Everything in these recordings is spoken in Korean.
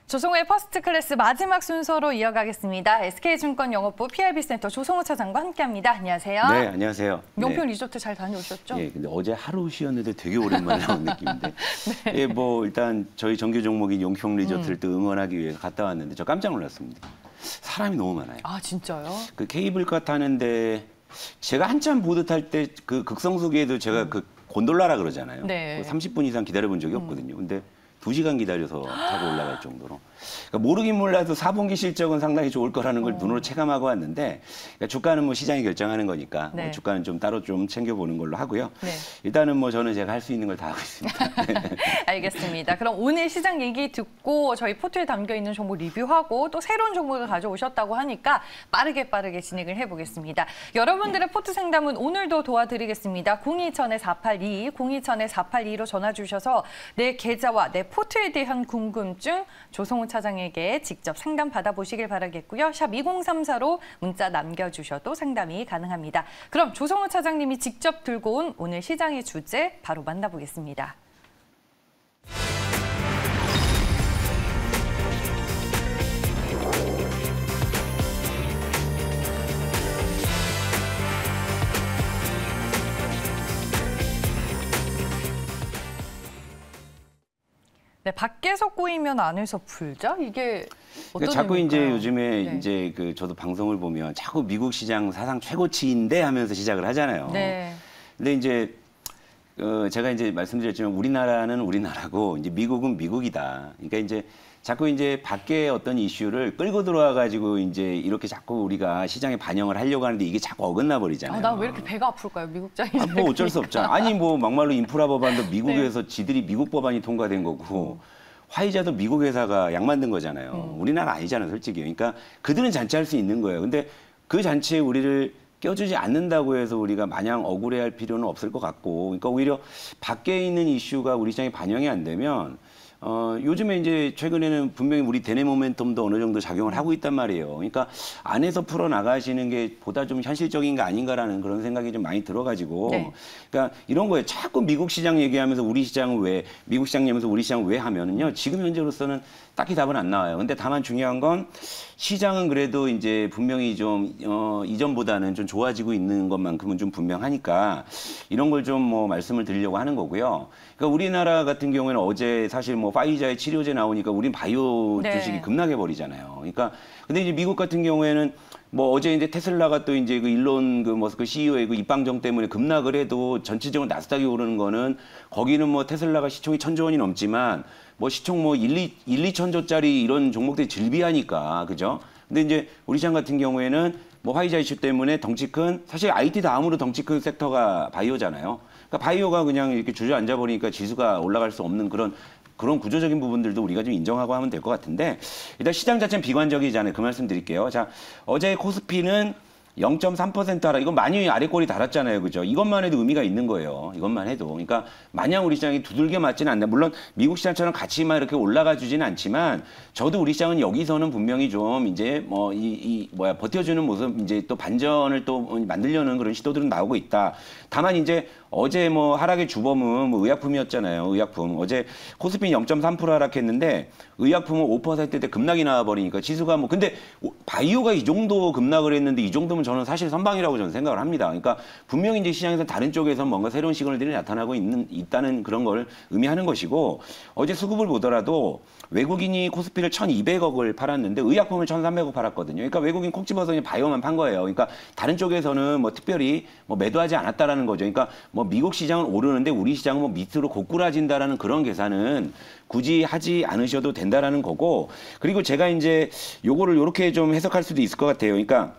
조성우의 퍼스트 클래스 마지막 순서로 이어가겠습니다. SK증권 영업부 PRB센터 조성우 차장과 함께합니다. 안녕하세요. 네, 안녕하세요. 용평 네. 리조트 잘 다녀오셨죠? 예, 근데 어제 하루 쉬었는데 되게 오랜만에 나온 느낌인데. 네. 예, 뭐 일단 저희 정규 종목인 용평 리조트를 또 응원하기 위해서 갔다 왔는데 저 깜짝 놀랐습니다. 사람이 너무 많아요. 아, 진짜요? 그 케이블카 타는데 제가 한참 보드 탈 때 그 극성수기에도 제가 그 곤돌라라 그러잖아요. 네. 30분 이상 기다려본 적이 없거든요. 근데 2시간 기다려서 타고 올라갈 정도로. 그러니까 모르긴 몰라도 4분기 실적은 상당히 좋을 거라는 걸 눈으로 체감하고 왔는데, 그러니까 주가는 뭐 시장이 결정하는 거니까 네. 주가는 좀 따로 좀 챙겨보는 걸로 하고요. 네. 일단은 뭐 저는 제가 할 수 있는 걸 다 하고 있습니다. 알겠습니다. 그럼 오늘 시장 얘기 듣고 저희 포트에 담겨있는 정보 리뷰하고 또 새로운 정보를 가져오셨다고 하니까 빠르게 진행을 해보겠습니다. 여러분들의 포트 상담은 오늘도 도와드리겠습니다. 02000-4822, 02000-4822로 전화 주셔서 내 계좌와 내 포트에 대한 궁금증 조성우 차장에게 직접 상담 받아보시길 바라겠고요. 샵 2034로 문자 남겨주셔도 상담이 가능합니다. 그럼 조성우 차장님이 직접 들고 온 오늘 시장의 주제 바로 만나보겠습니다. 네, 밖에서 꼬이면 안에서 풀자? 이게 어떤 그러니까 자꾸 의미일까요? 이제 요즘에 네. 이제 그 저도 방송을 보면 자꾸 미국 시장 사상 최고치인데 하면서 시작을 하잖아요. 네. 근데 이제 제가 이제 말씀드렸지만 우리나라는 우리나라고 이제 미국은 미국이다. 그러니까 이제 자꾸 이제 밖에 어떤 이슈를 끌고 들어와 가지고 이제 이렇게 자꾸 우리가 시장에 반영을 하려고 하는데 이게 자꾸 어긋나 버리잖아요. 아, 난 왜 이렇게 배가 아플까요, 미국장이? 뭐 어쩔 수 없잖아. 아니 뭐 막말로 인프라 법안도 미국에서 지들이 미국 법안이 통과된 거고 화이자도 미국 회사가 약 만든 거잖아요. 우리나라 아니잖아요, 솔직히. 그러니까 그들은 잔치할 수 있는 거예요. 근데 그 잔치에 우리를 껴주지 않는다고 해서 우리가 마냥 억울해할 필요는 없을 것 같고, 그러니까 오히려 밖에 있는 이슈가 우리 시장에 반영이 안 되면 요즘에 이제 최근에는 분명히 우리 대내 모멘텀도 어느 정도 작용을 하고 있단 말이에요. 그러니까 안에서 풀어 나가시는 게 보다 좀 현실적인 게 아닌가라는 그런 생각이 좀 많이 들어가지고, 네. 그러니까 이런 거에 자꾸 미국 시장 얘기하면서 우리 시장은 왜, 미국 시장 얘기하면서 우리 시장은 왜 하면은요, 지금 현재로서는 딱히 답은 안 나와요. 근데 다만 중요한 건 시장은 그래도 이제 분명히 좀 이전보다는 좀 좋아지고 있는 것만큼은 좀 분명하니까 이런 걸 좀 뭐 말씀을 드리려고 하는 거고요. 그러니까 우리나라 같은 경우에는 어제 사실 뭐 파이자의 치료제 나오니까 우린 바이오 네. 주식이 급락해 버리잖아요. 그러니까 근데 이제 미국 같은 경우에는 뭐 어제 이제 테슬라가 또 이제 그 일론 그 머스크 CEO의 그 입방정 때문에 급락을 해도 전체적으로 나스닥이 오르는 거는 거기는 뭐 테슬라가 시총이 1,000조 원이 넘지만 뭐 시총 뭐 2천조짜리 이런 종목들이 즐비하니까, 그죠? 근데 이제 우리 시장 같은 경우에는 뭐 화이자 이슈 때문에 덩치 큰, 사실 IT 다음으로 덩치 큰 섹터가 바이오잖아요. 그러니까 바이오가 그냥 이렇게 주저앉아 버리니까 지수가 올라갈 수 없는 그런 구조적인 부분들도 우리가 좀 인정하고 하면 될 것 같은데, 일단 시장 자체는 비관적이잖아요. 그 말씀 드릴게요. 자, 어제 코스피는 0.3% 하라. 이건 많이 아래 꼬리 달았잖아요. 그죠? 이것만 해도 의미가 있는 거예요. 이것만 해도. 그러니까 마냥 우리 시장이 두들겨 맞지는 않는다. 물론 미국 시장처럼 같이만 이렇게 올라가 주지는 않지만 저도 우리 시장은 여기서는 분명히 좀 이제 뭐 버텨주는 모습, 이제 또 반전을 또 만들려는 그런 시도들은 나오고 있다. 다만 이제 어제 뭐 하락의 주범은 뭐 의약품이었잖아요. 의약품. 어제 코스피는 0.3% 하락했는데 의약품은 5%대 급락이 나와버리니까 지수가 뭐, 근데 바이오가 이 정도 급락을 했는데 이 정도면 저는 사실 선방이라고 저는 생각을 합니다. 그러니까 분명히 이제 시장에서 다른 쪽에서 뭔가 새로운 시그널들이 나타나고 있다는 그런 걸 의미하는 것이고, 어제 수급을 보더라도 외국인이 코스피를 1,200억을 팔았는데 의약품을 1,300억 팔았거든요. 그러니까 외국인 콕 집어서 그냥 바이오만 판 거예요. 그러니까 다른 쪽에서는 뭐 특별히 뭐 매도하지 않았다라는 거죠. 그러니까 뭐 미국 시장은 오르는데 우리 시장은 뭐 밑으로 고꾸라진다라는 그런 계산은 굳이 하지 않으셔도 된다라는 거고, 그리고 제가 이제 요거를 요렇게 좀 해석할 수도 있을 것 같아요. 그러니까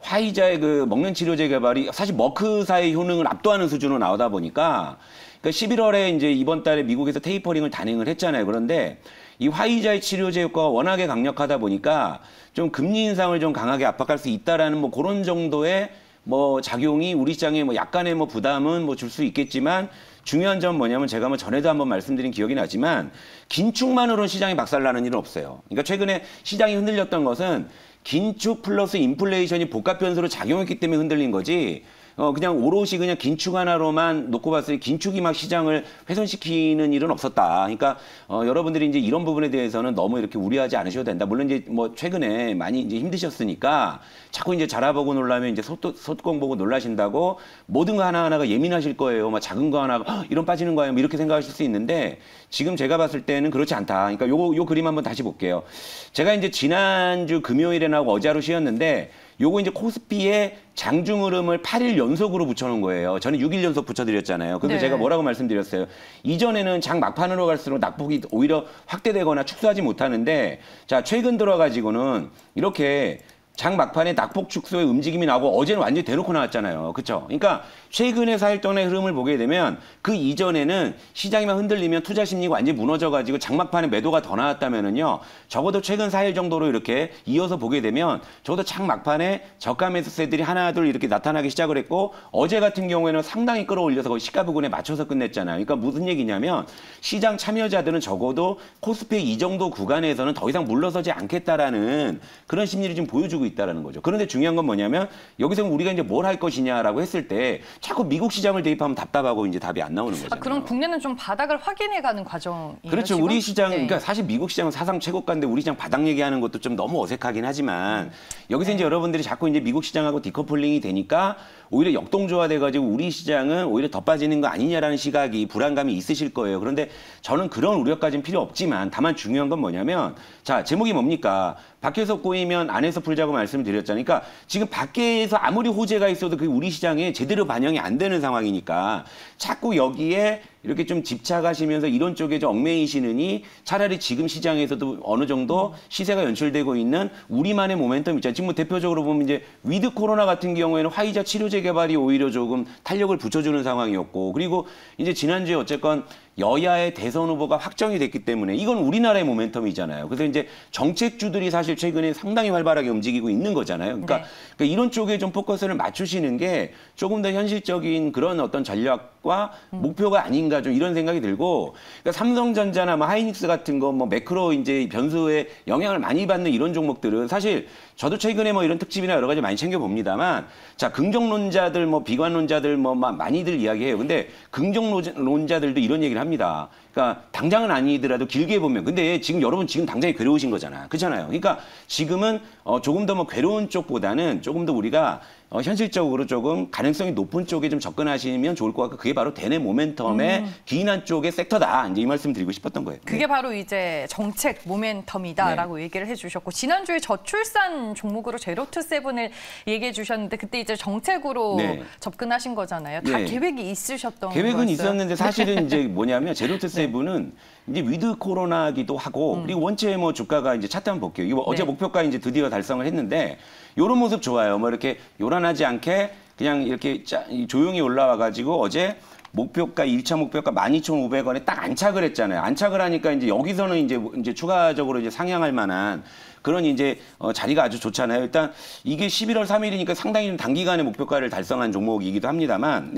화이자의 그 먹는 치료제 개발이 사실 머크사의 효능을 압도하는 수준으로 나오다 보니까, 그러니까 11월에 이제 이번 달에 미국에서 테이퍼링을 단행을 했잖아요. 그런데 이 화이자의 치료제 효과가 워낙에 강력하다 보니까 좀 금리 인상을 좀 강하게 압박할 수 있다라는 뭐 그런 정도의 뭐 작용이 우리 시장에 뭐 약간의 뭐 부담은 뭐 줄 수 있겠지만, 중요한 점 뭐냐면 제가 뭐 전에도 한번 말씀드린 기억이 나지만 긴축만으로는 시장이 박살나는 일은 없어요. 그러니까 최근에 시장이 흔들렸던 것은 긴축 플러스 인플레이션이 복합 변수로 작용했기 때문에 흔들린 거지, 그냥 오롯이 그냥 긴축 하나로만 놓고 봤을 때 긴축이 막 시장을 훼손시키는 일은 없었다. 그러니까 여러분들이 이제 이런 부분에 대해서는 너무 이렇게 우려하지 않으셔도 된다. 물론 이제 뭐 최근에 많이 이제 힘드셨으니까 자꾸 이제 자라보고 놀라면 이제 소뚜껑 보고 놀라신다고 모든 거 하나하나가 예민하실 거예요. 막 작은 거 하나가 이런 빠지는 거예요. 뭐 이렇게 생각하실 수 있는데 지금 제가 봤을 때는 그렇지 않다. 그러니까 요 그림 한번 다시 볼게요. 제가 이제 지난주 금요일에 나오고 어제 하루 쉬었는데 요거 이제 코스피의 장중 흐름을 8일 연속으로 붙여놓은 거예요. 저는 6일 연속 붙여드렸잖아요. 근데 네. 제가 뭐라고 말씀드렸어요. 이전에는 장 막판으로 갈수록 낙폭이 오히려 확대되거나 축소하지 못하는데 자 최근 들어가지고는 이렇게 장 막판에 낙폭 축소의 움직임이 나오고 어제는 완전히 대놓고 나왔잖아요. 그렇죠? 그러니까 최근의 4일 동안의 흐름을 보게 되면 그 이전에는 시장이만 흔들리면 투자 심리가 완전히 무너져가지고 장 막판에 매도가 더 나왔다면은요. 적어도 최근 4일 정도로 이렇게 이어서 보게 되면 적어도 장 막판에 저가 매수세들이 하나둘 이렇게 나타나기 시작을 했고 어제 같은 경우에는 상당히 끌어올려서 거의 시가 부근에 맞춰서 끝냈잖아요. 그러니까 무슨 얘기냐면 시장 참여자들은 적어도 코스피 이 정도 구간에서는 더 이상 물러서지 않겠다라는 그런 심리를 좀 보여주고 있다라는 거죠. 그런데 중요한 건 뭐냐면 여기서 우리가 이제 뭘 할 것이냐라고 했을 때 자꾸 미국 시장을 대입하면 답답하고 이제 답이 안 나오는 거잖아요. 그럼 국내는 좀 바닥을 확인해가는 과정이에요. 그렇죠. 지금? 우리 시장, 네. 그러니까 사실 미국 시장은 사상 최고가인데 우리 시장 바닥 얘기하는 것도 좀 너무 어색하긴 하지만 여기서 이제 여러분들이 자꾸 이제 미국 시장하고 디커플링이 되니까 오히려 역동조화돼가지고 우리 시장은 오히려 더 빠지는 거 아니냐라는 시각이 불안감이 있으실 거예요. 그런데 저는 그런 우려까지는 필요 없지만 다만 중요한 건 뭐냐면 자 제목이 뭡니까? 밖에서 꼬이면 안에서 풀자고 말씀을 드렸잖아요. 그러니까 지금 밖에서 아무리 호재가 있어도 그게 우리 시장에 제대로 반영이 안 되는 상황이니까 자꾸 여기에 이렇게 좀 집착하시면서 이런 쪽에 좀 얽매이시느니 차라리 지금 시장에서도 어느 정도 시세가 연출되고 있는 우리만의 모멘텀 있잖아요. 지금 뭐 대표적으로 보면 이제 위드 코로나 같은 경우에는 화이자 치료제 개발이 오히려 조금 탄력을 붙여주는 상황이었고 그리고 이제 지난주에 어쨌건 여야의 대선 후보가 확정이 됐기 때문에 이건 우리나라의 모멘텀이잖아요. 그래서 이제 정책주들이 사실 최근에 상당히 활발하게 움직이고 있는 거잖아요. 그러니까, 네. 그러니까 이런 쪽에 좀 포커스를 맞추시는 게 조금 더 현실적인 그런 어떤 전략과 목표가 아닌가 좀 이런 생각이 들고 그러니까 삼성전자나 뭐 하이닉스 같은 거 뭐 매크로 이제 변수에 영향을 많이 받는 이런 종목들은 사실 저도 최근에 뭐 이런 특집이나 여러 가지 많이 챙겨봅니다만 자 긍정론자들 뭐 비관론자들 뭐 많이들 이야기해요. 근데 긍정론자들도 이런 얘기를 합니다. 그러니까 당장은 아니더라도 길게 보면 근데 지금 여러분 지금 당장에 괴로우신 거잖아. 그렇잖아요. 그러니까 지금은 조금 더 뭐 괴로운 쪽보다는 조금 더 우리가 현실적으로 조금 가능성이 높은 쪽에 좀 접근하시면 좋을 것 같고 그게 바로 대내 모멘텀의 기인한 쪽의 섹터다. 이제 이 말씀 드리고 싶었던 거예요. 그게 바로 이제 정책 모멘텀이다라고 얘기를 해주셨고 지난주에 저출산 종목으로 제로투세븐을 얘기해 주셨는데 그때 이제 정책으로 접근하신 거잖아요. 다 계획이 있으셨던 계획은 거였어요? 있었는데 사실은 이제 뭐냐면 제로투세븐은 이제 위드 코로나기도 하고 그리고 원체 뭐 주가가 이제 차트 한번 볼게요. 이거 어제 목표가 이제 드디어 달성을 했는데 이런 모습 좋아요. 뭐 이렇게 요란하지 않게 그냥 이렇게 조용히 올라와 가지고 어제 목표가 1차 목표가 12,500원에 딱 안착을 했잖아요. 안착을 하니까 이제 여기서는 이제 추가적으로 이제 상향할 만한 그런 이제 자리가 아주 좋잖아요. 일단 이게 11월 3일이니까 상당히 좀 단기간에 목표가를 달성한 종목이기도 합니다만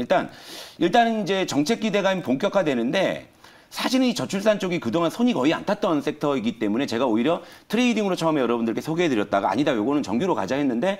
일단 이제 정책 기대감이 본격화되는데 사실은 이 저출산 쪽이 그동안 손이 거의 안 탔던 섹터이기 때문에 제가 오히려 트레이딩으로 처음에 여러분들께 소개해드렸다가 아니다, 요거는 정규로 가자 했는데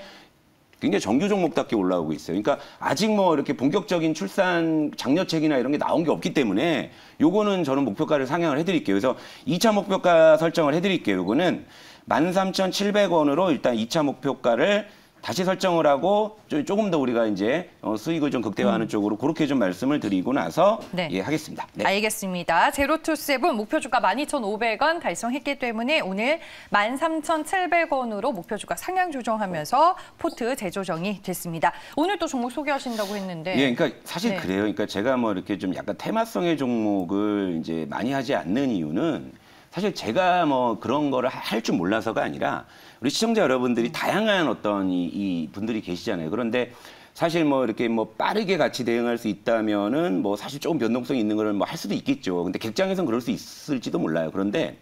굉장히 정규 종목답게 올라오고 있어요. 그러니까 아직 뭐 이렇게 본격적인 출산 장려책이나 이런 게 나온 게 없기 때문에 요거는 저는 목표가를 상향을 해드릴게요. 그래서 2차 목표가 설정을 해드릴게요. 요거는 13,700원으로 일단 2차 목표가를 다시 설정을 하고 조금 더 우리가 이제 수익을 좀 극대화하는 쪽으로 그렇게 좀 말씀을 드리고 나서 예, 하겠습니다. 네. 알겠습니다. 제로투세븐 목표 주가 12,500원 달성했기 때문에 오늘 13,700원으로 목표 주가 상향 조정하면서 포트 재조정이 됐습니다. 오늘 또 종목 소개하신다고 했는데. 예, 그러니까 사실 그래요. 그러니까 제가 뭐 이렇게 좀 약간 테마성의 종목을 이제 많이 하지 않는 이유는 사실 제가 뭐 그런 거를 할 줄 몰라서가 아니라 우리 시청자 여러분들이 다양한 어떤 이 분들이 계시잖아요. 그런데 사실 뭐 이렇게 뭐 빠르게 같이 대응할 수 있다면은 뭐 사실 조금 변동성이 있는 거를 뭐 할 수도 있겠죠. 근데 객장에서는 그럴 수 있을지도 몰라요. 그런데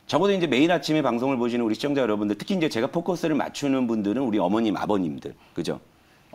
적어도 이제 매일 아침에 방송을 보시는 우리 시청자 여러분들, 특히 이제 제가 포커스를 맞추는 분들은 우리 어머님, 아버님들, 그죠?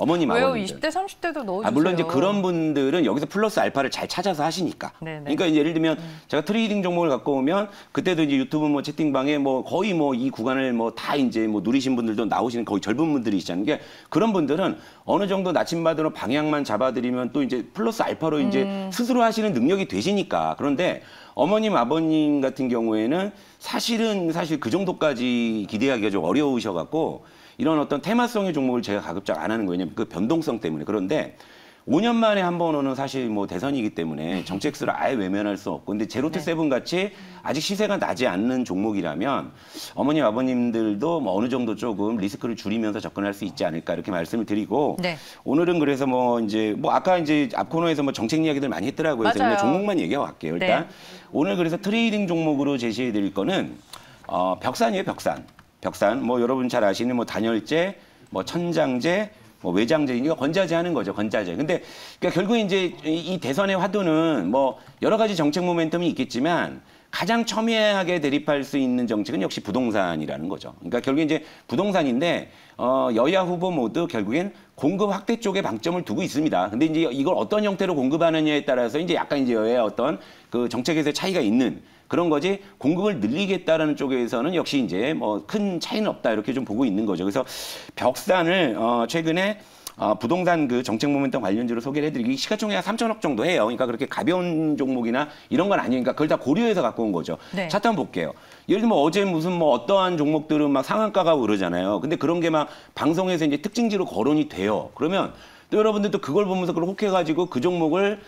어머님 왜요? 아버님들. 20대, 30대도 넣어주세요. 물론 이제 그런 분들은 여기서 플러스 알파를 잘 찾아서 하시니까. 네네. 그러니까 이제 예를 들면 제가 트레이딩 종목을 갖고 오면 그때도 이제 유튜브 뭐 채팅방에 뭐 거의 뭐 이 구간을 뭐 다 이제 뭐 누리신 분들도 나오시는 거의 젊은 분들이시잖아요. 게 그런 분들은 어느 정도 나침반으로 방향만 잡아드리면 또 이제 플러스 알파로 이제 스스로 하시는 능력이 되시니까. 그런데 어머님, 아버님 같은 경우에는 사실 그 정도까지 기대하기가 좀 어려우셔갖고 이런 어떤 테마성의 종목을 제가 가급적 안 하는 거예요. 왜냐면 그 변동성 때문에. 그런데 5년 만에 한 번 오는 사실 뭐 대선이기 때문에 정책수를 아예 외면할 수 없고. 근데 제로투 세븐 같이 아직 시세가 나지 않는 종목이라면 어머님, 아버님들도 뭐 어느 정도 조금 리스크를 줄이면서 접근할 수 있지 않을까 이렇게 말씀을 드리고. 네. 오늘은 그래서 뭐 이제 뭐 아까 이제 앞 코너에서 뭐 정책 이야기들 많이 했더라고요. 그래서 그냥 종목만 얘기하고 갈게요. 일단 오늘 그래서 트레이딩 종목으로 제시해 드릴 거는 벽산이에요, 벽산. 벽산, 뭐 여러분 잘 아시는 뭐 단열재, 뭐 천장재, 뭐 외장재, 이거 건자재 하는 거죠, 건자재. 근데 그러니까 결국 이제 이 대선의 화두는 뭐 여러 가지 정책 모멘텀이 있겠지만 가장 첨예하게 대립할 수 있는 정책은 역시 부동산이라는 거죠. 그러니까 결국 이제 부동산인데 여야 후보 모두 결국엔 공급 확대 쪽에 방점을 두고 있습니다. 근데 이제 이걸 어떤 형태로 공급하느냐에 따라서 이제 약간 이제 여야의 어떤 그 정책에서의 차이가 있는 그런 거지. 공급을 늘리겠다라는 쪽에서는 역시 이제 뭐 큰 차이는 없다 이렇게 좀 보고 있는 거죠. 그래서 벽산을 최근에 부동산 그 정책 모멘텀 관련주로 소개를 해드리기 시가총액 3천억 정도 해요. 그러니까 그렇게 가벼운 종목이나 이런 건 아니니까 그걸 다 고려해서 갖고 온 거죠. 네. 차트 한번 볼게요. 예를 들면 어제 무슨 뭐 어떠한 종목들은 막 상한가가 그러잖아요. 근데 그런 게 막 방송에서 이제 특징지로 거론이 돼요. 그러면 또 여러분들도 그걸 보면서 그걸 혹해가지고 그 종목을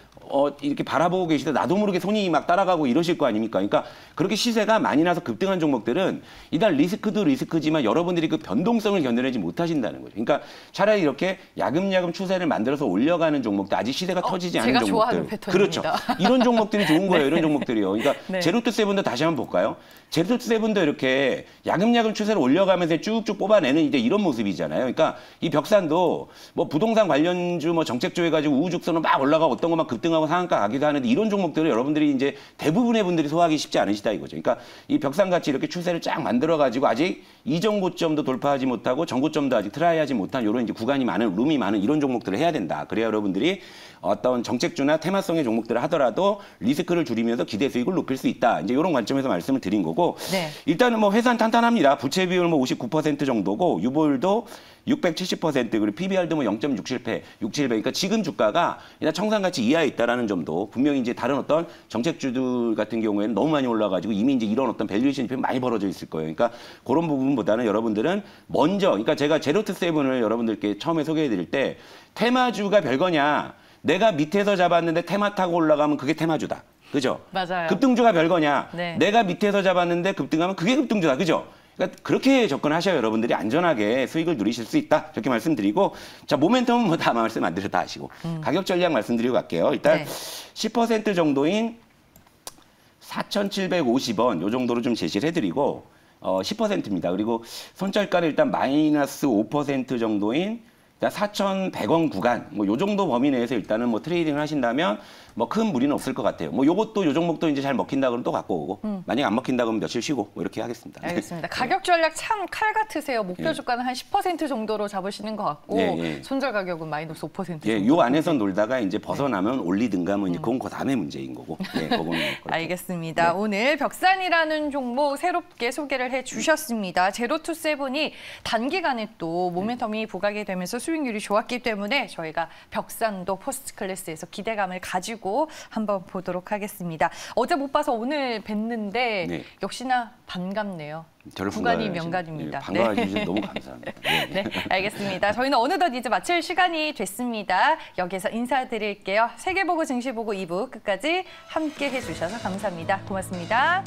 이렇게 바라보고 계시다 나도 모르게 손이 막 따라가고 이러실 거 아닙니까? 그러니까 그렇게 시세가 많이 나서 급등한 종목들은 일단 리스크도 리스크지만 여러분들이 그 변동성을 견뎌내지 못하신다는 거죠. 그러니까 차라리 이렇게 야금야금 추세를 만들어서 올려가는 종목들, 아직 시세가 터지지 않은 종목들. 좋아하는 패턴입니다. 그렇죠. 이런 종목들이 좋은 거예요. 이런 종목들이요. 그러니까 네. 제로투 세븐도 다시 한번 볼까요? 제로투 세븐도 이렇게 야금야금 추세를 올려가면서 쭉쭉 뽑아내는 이제 이런 모습이잖아요. 그러니까 이 벽산도 뭐 부동산 관련주 뭐 정책조 해가지고 우후죽순으로 막 올라가고 어떤 것만 급등하고 상한가 가기도 하는데 이런 종목들을 여러분들이 이제 대부분의 분들이 소화하기 쉽지 않으시다 이거죠. 그러니까 이 벽산같이 이렇게 추세를 쫙 만들어가지고 아직 이전 고점도 돌파하지 못하고 전고점도 아직 트라이하지 못한 이런 이제 구간이 많은 룸이 많은 이런 종목들을 해야 된다. 그래야 여러분들이 어떤 정책주나 테마성의 종목들을 하더라도 리스크를 줄이면서 기대 수익을 높일 수 있다. 이제 이런 관점에서 말씀을 드린 거고. 네. 일단은 뭐 회사는 탄탄합니다. 부채 비율 뭐 59% 정도고 유보율도 670% 그리고 PBR도 뭐 0.67배, 67배. 그러니까 지금 주가가 일단 청산가치 이하에 있다라는 점도 분명히 이제 다른 어떤 정책주들 같은 경우에는 너무 많이 올라가지고 이미 이제 이런 어떤 밸류에이션이 많이 벌어져 있을 거예요. 그러니까 그런 부분보다는 여러분들은 먼저, 그러니까 제가 제로투 세븐을 여러분들께 처음에 소개해드릴 때 테마주가 별거냐? 내가 밑에서 잡았는데 테마 타고 올라가면 그게 테마주다. 그죠? 맞아요. 급등주가 별거냐? 네. 내가 밑에서 잡았는데 급등하면 그게 급등주다. 그죠? 그러니까 그렇게 접근하셔야 여러분들이 안전하게 수익을 누리실 수 있다. 이렇게 말씀드리고, 자, 모멘텀은 뭐 다 말씀 안 드려 다 하시고, 가격 전략 말씀드리고 갈게요. 일단 10% 정도인 4,750원 요 정도로 좀 제시를 해드리고, 10%입니다. 그리고 손절가는 일단 마이너스 5% 정도인 4,100원 구간, 뭐 요 정도 범위 내에서 일단은 뭐 트레이딩을 하신다면 뭐 큰 무리는 없을 것 같아요. 뭐 요것도 요 종목도 이제 잘 먹힌다 그러면 또 갖고 오고, 만약 안 먹힌다 그러면 며칠 쉬고 뭐 이렇게 하겠습니다. 알겠습니다. 가격 전략 참 칼 같으세요. 목표 주가는 한 10% 정도로 잡으시는 것 같고 손절 가격은 마이너스 5% 정도. 예, 요 안에서 놀다가 이제 벗어나면 올리든가 뭐 이제 그건 그 다음에 문제인 거고. 예, 그거는 알겠습니다. 오늘 벽산이라는 종목 새롭게 소개를 해주셨습니다. 제로투 세븐이 단기간에 또 모멘텀이 부각이 되면서 수익률이 좋았기 때문에 저희가 벽산도 포스트 클래스에서 기대감을 가지고 한번 보도록 하겠습니다. 어제 못 봐서 오늘 뵀는데 역시나 반갑네요. 구간이 명간입니다. 반가워해 주셔서 너무 감사합니다. 네, 알겠습니다. 저희는 어느덧 이제 마칠 시간이 됐습니다. 여기서 인사드릴게요. 세계보고 증시보고 2부 끝까지 함께 해주셔서 감사합니다. 고맙습니다.